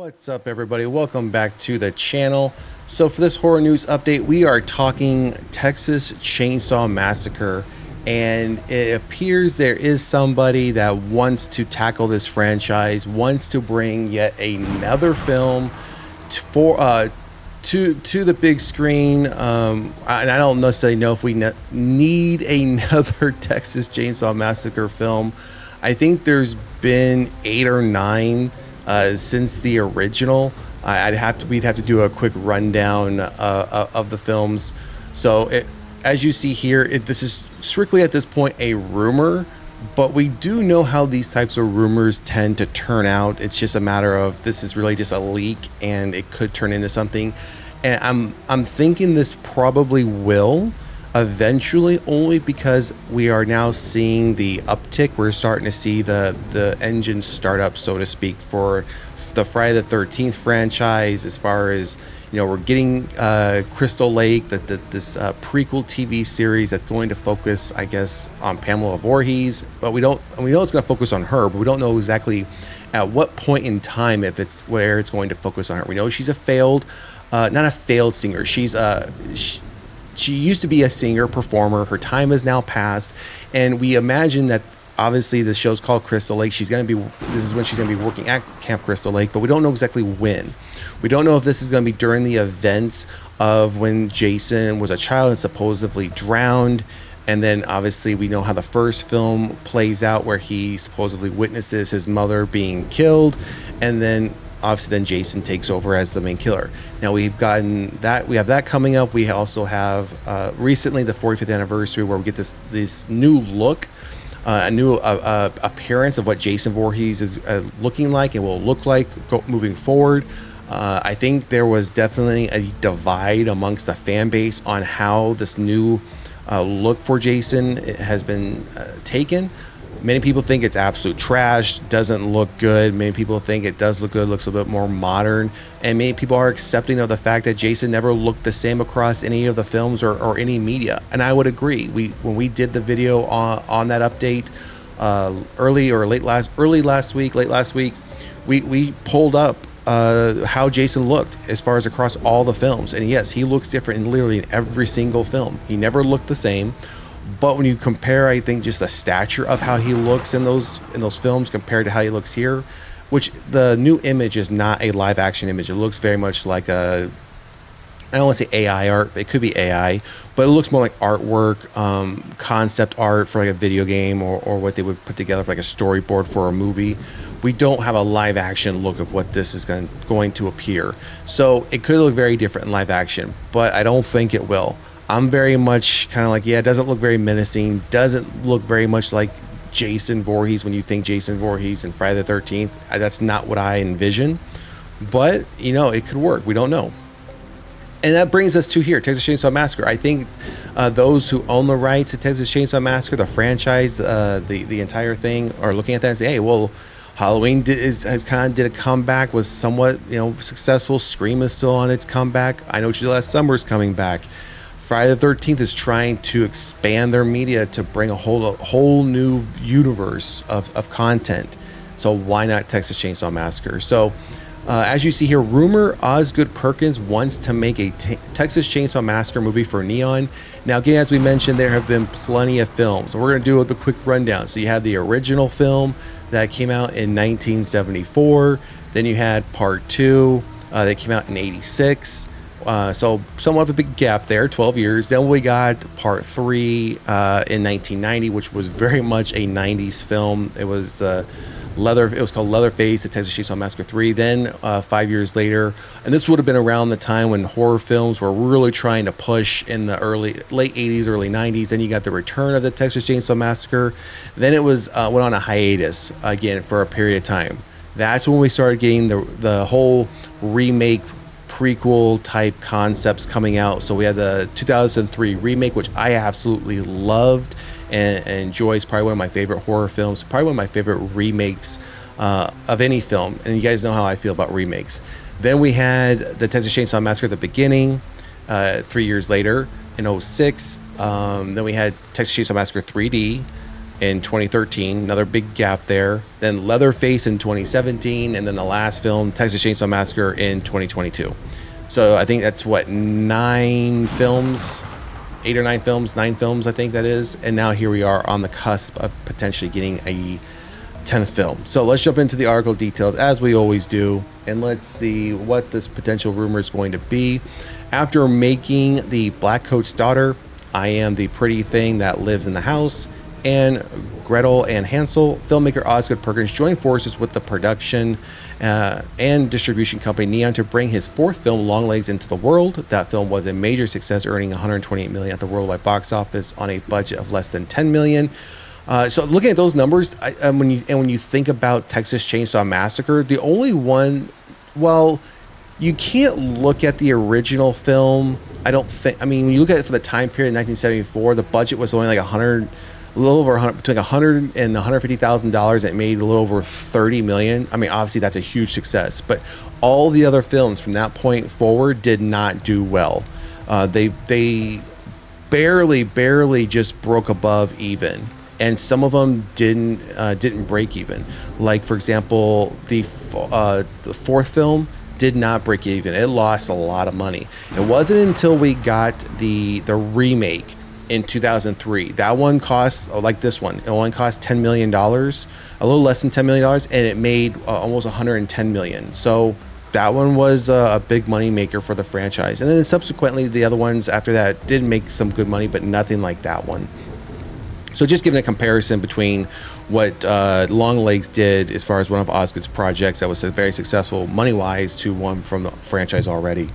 What's up, everybody? Welcome back to the channel. So for this horror news update, we are talking Texas Chainsaw Massacre, and it appears there is somebody that wants to tackle this franchise, wants to bring yet another film to the big screen. And I don't necessarily know if we need another Texas Chainsaw Massacre film. I think there's been 8 or 9 since the original. We'd have to do a quick rundown of the films. So as you see here, this is strictly at this point a rumor, but we do know how these types of rumors tend to turn out. It's just a matter of this is really just a leak, and it could turn into something. And I'm thinking this probably will eventually, only because we are now seeing the uptick. We're starting to see the engine start up, so to speak, for the Friday the 13th franchise. As far as, we're getting Crystal Lake, this prequel TV series that's going to focus, I guess, on Pamela Voorhees, but we know it's going to focus on her, but we don't know exactly at what point in time, if it's where it's going to focus on her. We know she's not a failed singer. She used to be a singer, performer. Her time has now passed, and we imagine that obviously the show's called Crystal Lake. This is when she's going to be working at Camp Crystal Lake, but we don't know exactly when. We don't know if this is going to be during the events of when Jason was a child and supposedly drowned. And then obviously we know how the first film plays out, where he supposedly witnesses his mother being killed, and then obviously Jason takes over as the main killer. Now we have that coming up. We also have recently the 45th anniversary, where we get this new look, a new appearance of what Jason Voorhees is looking like and will look like moving forward. I think there was definitely a divide amongst the fan base on how this new look for Jason has been taken. Many people think it's absolute trash, doesn't look good. Many people think it does look good, looks a bit more modern. And many people are accepting of the fact that Jason never looked the same across any of the films or any media. And I would agree. When we did the video on that update late last week, we pulled up how Jason looked as far as across all the films. And yes, he looks different in literally every single film. He never looked the same. But when you compare, I think, just the stature of how he looks in those films compared to how he looks here, which the new image is not a live action image. It looks very much like I don't want to say AI art. It could be AI, but it looks more like artwork, concept art for like a video game, or what they would put together for like a storyboard for a movie. We don't have a live action look of what this is going to appear. So it could look very different in live action, but I don't think it will. I'm very much kind of like, it doesn't look very menacing, doesn't look very much like Jason Voorhees when you think Jason Voorhees and Friday the 13th. That's not what I envision, but it could work. We don't know. And that brings us to here, Texas Chainsaw Massacre. I think those who own the rights to Texas Chainsaw Massacre, the franchise, the entire thing, are looking at that and say, hey, well, Halloween did a comeback, was somewhat successful. Scream is still on its comeback. I Know What You Did Last Summer is coming back. Friday the 13th is trying to expand their media to bring a whole new universe of content. So why not Texas Chainsaw Massacre? So as you see here, rumor Osgood Perkins wants to make a Texas Chainsaw Massacre movie for Neon. Now, again, as we mentioned, there have been plenty of films. We're going to do the quick rundown. So you had the original film that came out in 1974. Then you had part 2 that came out in 86. So somewhat of a big gap there, 12 years. Then we got part 3 in 1990, which was very much a 90s film. It was called Leatherface, the Texas Chainsaw Massacre 3. Then 5 years later, and this would have been around the time when horror films were really trying to push in the late 80s, early 90s. Then you got the return of the Texas Chainsaw Massacre. Then it went on a hiatus again for a period of time. That's when we started getting the whole remake, prequel type concepts coming out. So we had the 2003 remake, which I absolutely loved and enjoy. It's probably one of my favorite horror films, probably one of my favorite remakes of any film. And you guys know how I feel about remakes. Then we had the Texas Chainsaw Massacre at the beginning, 3 years later in 06. Then we had Texas Chainsaw Massacre 3D. in 2013, another big gap there. Then Leatherface in 2017, and then the last film, Texas Chainsaw Massacre, in 2022. So I think that's what, 9 films, 8 or 9 films, 9 films, I think that is. And now here we are on the cusp of potentially getting a 10th film. So let's jump into the article details as we always do, and let's see what this potential rumor is going to be. After making The Black Coat's Daughter, I Am the Pretty Thing That Lives in the House, and Gretel and Hansel, filmmaker Osgood Perkins joined forces with the production and distribution company Neon to bring his 4th film, Longlegs, into the world. That film was a major success, earning $128 million at the worldwide box office on a budget of less than $10 million. So looking at those numbers, when you think about Texas Chainsaw Massacre, the only one, well, you can't look at the original film. I don't think. I mean, when you look at it for the time period in 1974, the budget was only like a little over 100, between $100 and $150,000. It made a little over $30 million. I mean, obviously that's a huge success, but all the other films from that point forward did not do well. They barely just broke above even. And some of them didn't break even. Like, for example, the 4th film did not break even. It lost a lot of money. It wasn't until we got the remake in 2003. That one cost, like this one, it only cost $10 million, a little less than $10 million, and it made almost $110 million. So that one was a big money maker for the franchise. And then subsequently, the other ones after that did make some good money, but nothing like that one. So just giving a comparison between what Longlegs did as far as one of Osgood's projects that was very successful money-wise to one from the franchise already.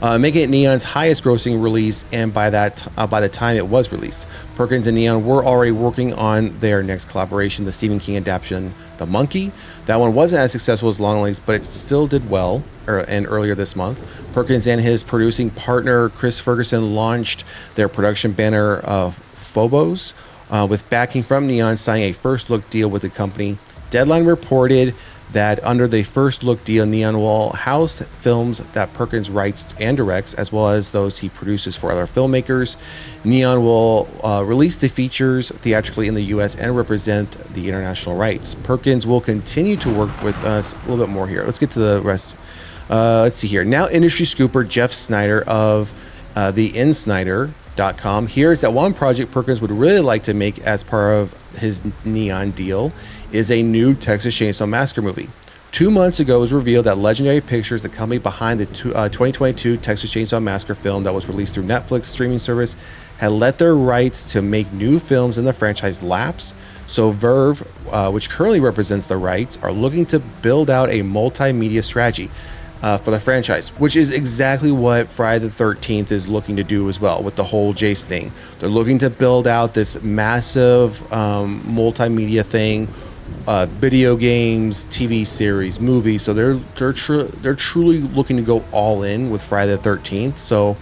Making it Neon's highest grossing release, and by the time it was released, Perkins and Neon were already working on their next collaboration, the Stephen King adaptation, The Monkey. That one wasn't as successful as Longlegs, but it still did well, and earlier this month, Perkins and his producing partner, Chris Ferguson, launched their production banner of Phobos, with backing from Neon, signing a first-look deal with the company. Deadline reported that under the first-look deal, Neon will house films that Perkins writes and directs, as well as those he produces for other filmmakers. Neon will release the features theatrically in the U.S. and represent the international rights. Perkins will continue to work with us. A little bit more here. Let's get to the rest. Let's see here. Now, industry scooper Jeff Snyder of the InSnyder.com hears that one project Perkins would really like to make as part of his Neon deal is a new Texas Chainsaw Massacre movie. 2 months ago, it was revealed that Legendary Pictures, the company behind the 2022 Texas Chainsaw Massacre film that was released through Netflix streaming service, had let their rights to make new films in the franchise lapse. So Verve, which currently represents the rights, are looking to build out a multimedia strategy for the franchise, which is exactly what Friday the 13th is looking to do as well with the whole Jace thing. They're looking to build out this massive multimedia thing, video games, TV series, movies. So they're truly looking to go all in with Friday the 13th. So,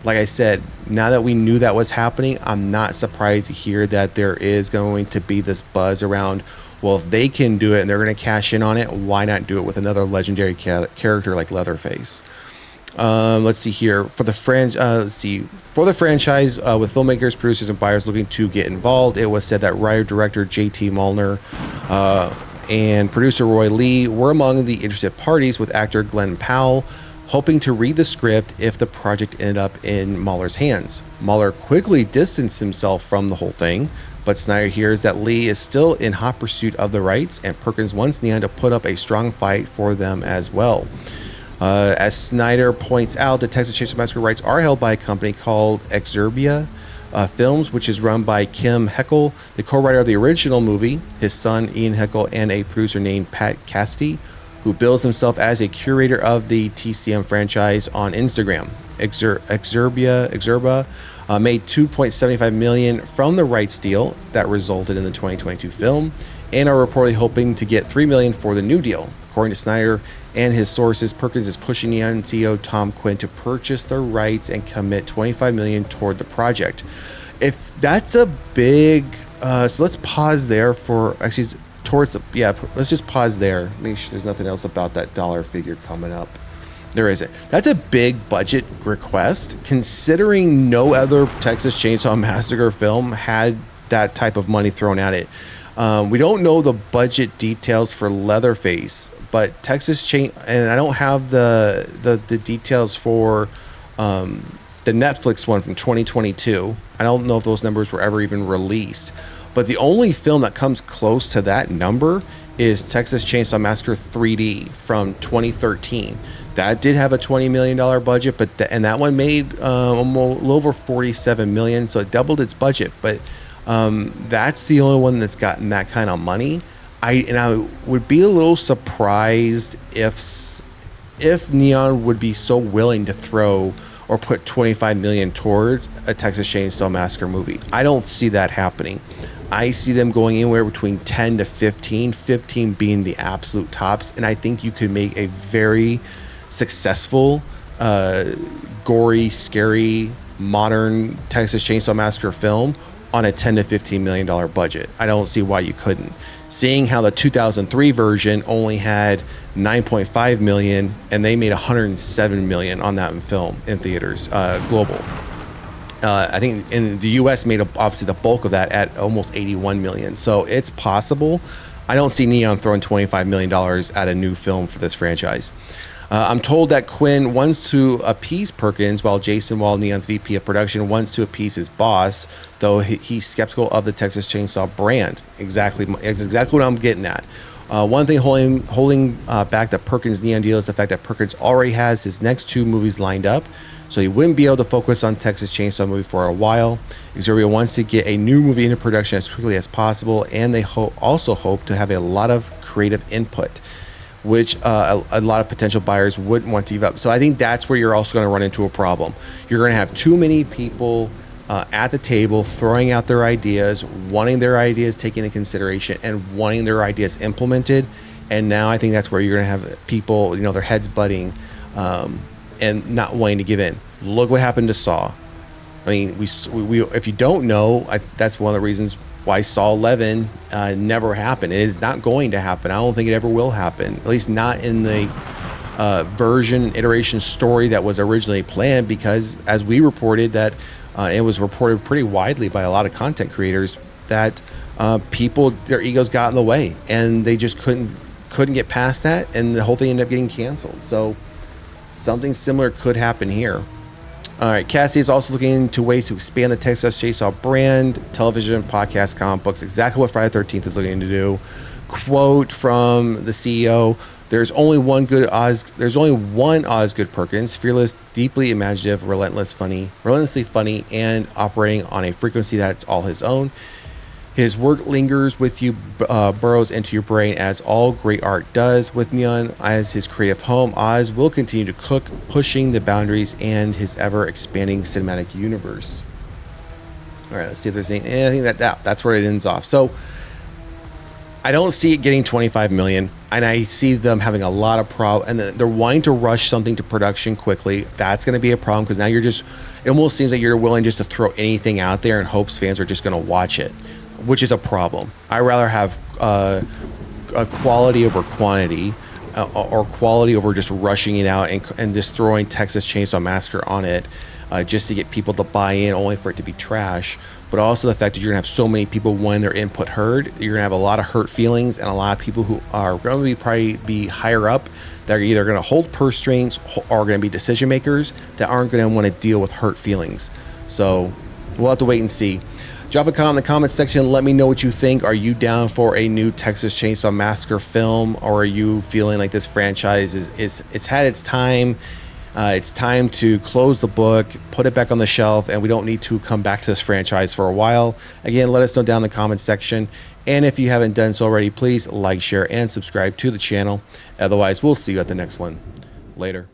like I said, now that we knew that was happening, I'm not surprised to hear that there is going to be this buzz around, well, if they can do it and they're going to cash in on it, why not do it with another legendary character like Leatherface? Let's see here. For the franchise, with filmmakers, producers, and buyers looking to get involved, it was said that writer-director J.T. Mullner and producer Roy Lee were among the interested parties, with actor Glenn Powell hoping to read the script if the project ended up in Mueller's hands. Mueller quickly distanced himself from the whole thing, but Snyder hears that Lee is still in hot pursuit of the rights, and Perkins wants Neon to put up a strong fight for them as well. As Snyder points out, the Texas Chainsaw Massacre rights are held by a company called Exerbia Films, which is run by Kim Heckel, the co-writer of the original movie, his son Ian Heckel, and a producer named Pat Cassidy, who bills himself as a curator of the TCM franchise on Instagram. Exerba made $2.75 million from the rights deal that resulted in the 2022 film, and are reportedly hoping to get $3 million for the new deal. According to Snyder and his sources, Perkins is pushing Neon CEO Tom Quinn to purchase the rights and commit $25 million toward the project. If that's a big, so let's pause there for actually towards the let's just pause there. Make sure there's nothing else about that dollar figure coming up. There isn't. That's a big budget request, considering no other Texas Chainsaw Massacre film had that type of money thrown at it. We don't know the budget details for Leatherface, but Texas Chain, and I don't have the details for the Netflix one from 2022. I don't know if those numbers were ever even released, but the only film that comes close to that number is Texas Chainsaw Massacre 3D from 2013. That did have a $20 million budget, but and that one made almost a little over $47 million, so it doubled its budget. But that's the only one that's gotten that kind of money. I would be a little surprised if Neon would be so willing to throw or put $25 million towards a Texas Chainsaw Massacre movie. I don't see that happening. I see them going anywhere between 10 to 15, 15 being the absolute tops, and I think you could make a very successful, gory, scary, modern Texas Chainsaw Massacre film on a 10 to 15 million dollar budget. I don't see why you couldn't. Seeing how the 2003 version only had 9.5 million and they made 107 million on that film in theaters, global. I think in the US made obviously the bulk of that at almost 81 million. So it's possible. I don't see Neon throwing $25 million at a new film for this franchise. I'm told that Quinn wants to appease Perkins, while Jason Wall, Neon's VP of production, wants to appease his boss, though he's skeptical of the Texas Chainsaw brand. Exactly what I'm getting at. One thing holding back the Perkins Neon deal is the fact that Perkins already has his next 2 movies lined up, so he wouldn't be able to focus on Texas Chainsaw movie for a while. Exorbium wants to get a new movie into production as quickly as possible, and they also hope to have a lot of creative input, which a lot of potential buyers wouldn't want to give up. So I think that's where you're also going to run into a problem. You're going to have too many people at the table throwing out their ideas, wanting their ideas taken into consideration, and wanting their ideas implemented. And now I think that's where you're going to have people, their heads butting and not wanting to give in. Look what happened to Saw. I mean, we if you don't know, that's one of the reasons why Saw 11 never happened. It is not going to happen. I don't think it ever will happen, at least not in the iteration story that was originally planned, because as we reported that it was reported pretty widely by a lot of content creators that people, their egos got in the way and they just couldn't get past that, and the whole thing ended up getting canceled. So something similar could happen here. All right, Cassia is also looking into ways to expand the Texas Chainsaw brand, television, podcast, comic books, exactly what Friday the 13th is looking to do. Quote from the CEO: There's only one Osgood Perkins, fearless, deeply imaginative, relentlessly funny, and operating on a frequency that's all his own. His work lingers with you, burrows into your brain, as all great art does. With Neon as his creative home, Oz will continue to cook, pushing the boundaries and his ever-expanding cinematic universe. All right, let's see if there's anything that's where it ends off. So I don't see it getting 25 million, and I see them having a lot of and they're wanting to rush something to production quickly. That's going to be a problem, because now it almost seems like you're willing just to throw anything out there in hopes fans are just going to watch it, which is a problem. I rather have a quality over quantity, or quality over just rushing it out and just throwing Texas Chainsaw Massacre on it just to get people to buy in, only for it to be trash. But also the fact that you're gonna have so many people wanting their input heard, you're gonna have a lot of hurt feelings and a lot of people who are going to probably be higher up that are either gonna hold purse strings or gonna be decision makers that aren't gonna want to deal with hurt feelings. So we'll have to wait and see. Drop a comment in the comments section. Let me know what you think. Are you down for a new Texas Chainsaw Massacre film, or are you feeling like this franchise it's had its time? It's time to close the book, put it back on the shelf, and we don't need to come back to this franchise for a while. Again, let us know down in the comments section. And if you haven't done so already, please like, share, and subscribe to the channel. Otherwise, we'll see you at the next one. Later.